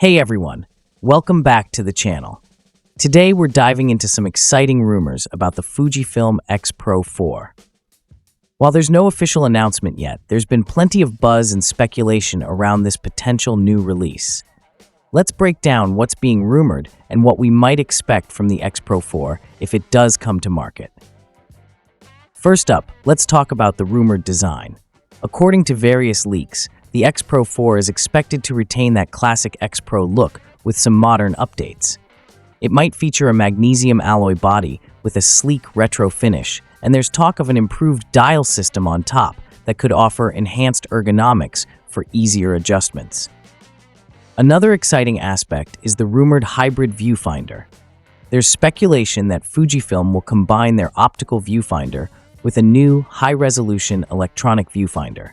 Hey everyone, welcome back to the channel. Today we're diving into some exciting rumors about the Fujifilm X-Pro 4. While there's no official announcement yet, there's been plenty of buzz and speculation around this potential new release. Let's break down what's being rumored and what we might expect from the X-Pro 4 if it does come to market. First up, let's talk about the rumored design. According to various leaks, the X-Pro 4 is expected to retain that classic X-Pro look with some modern updates. It might feature a magnesium alloy body with a sleek retro finish, and there's talk of an improved dial system on top that could offer enhanced ergonomics for easier adjustments. Another exciting aspect is the rumored hybrid viewfinder. There's speculation that Fujifilm will combine their optical viewfinder with a new high-resolution electronic viewfinder.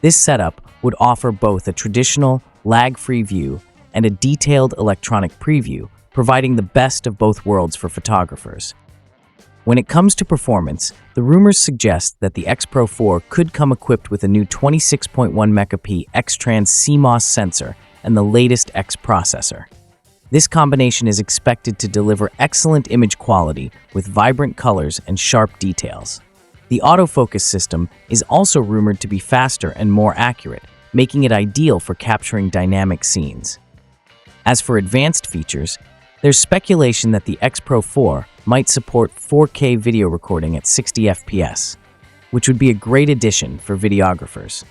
This setup would offer both a traditional, lag-free view and a detailed electronic preview, providing the best of both worlds for photographers. When it comes to performance, the rumors suggest that the X-Pro 4 could come equipped with a new 26.1 megapixel X-Trans CMOS sensor and the latest X processor. This combination is expected to deliver excellent image quality with vibrant colors and sharp details. The autofocus system is also rumored to be faster and more accurate, making it ideal for capturing dynamic scenes. As for advanced features, there's speculation that the X-Pro 4 might support 4K video recording at 60 FPS, which would be a great addition for videographers.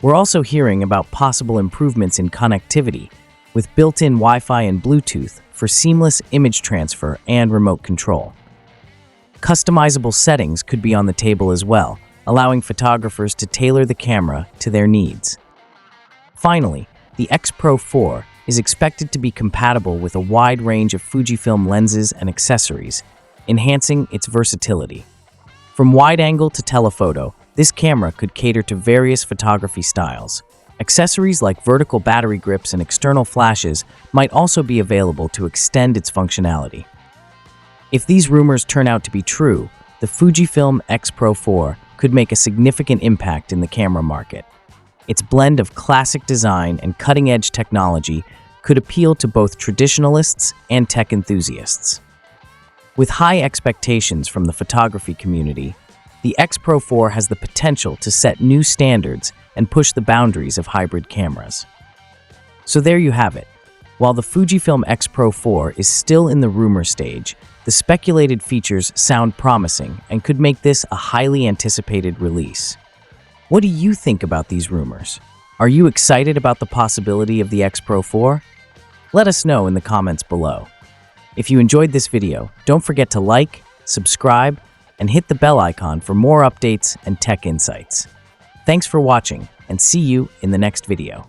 We're also hearing about possible improvements in connectivity, with built-in Wi-Fi and Bluetooth for seamless image transfer and remote control. Customizable settings could be on the table as well, allowing photographers to tailor the camera to their needs. Finally, the X-Pro 4 is expected to be compatible with a wide range of Fujifilm lenses and accessories, enhancing its versatility. From wide-angle to telephoto, this camera could cater to various photography styles. Accessories like vertical battery grips and external flashes might also be available to extend its functionality. If these rumors turn out to be true, the Fujifilm X-Pro 4 could make a significant impact in the camera market. Its blend of classic design and cutting-edge technology could appeal to both traditionalists and tech enthusiasts. With high expectations from the photography community, the X-Pro 4 has the potential to set new standards and push the boundaries of hybrid cameras. So there you have it. While the Fujifilm X-Pro 4 is still in the rumor stage, the speculated features sound promising and could make this a highly anticipated release. What do you think about these rumors? Are you excited about the possibility of the X-Pro 4? Let us know in the comments below. If you enjoyed this video, don't forget to like, subscribe, and hit the bell icon for more updates and tech insights. Thanks for watching, and see you in the next video.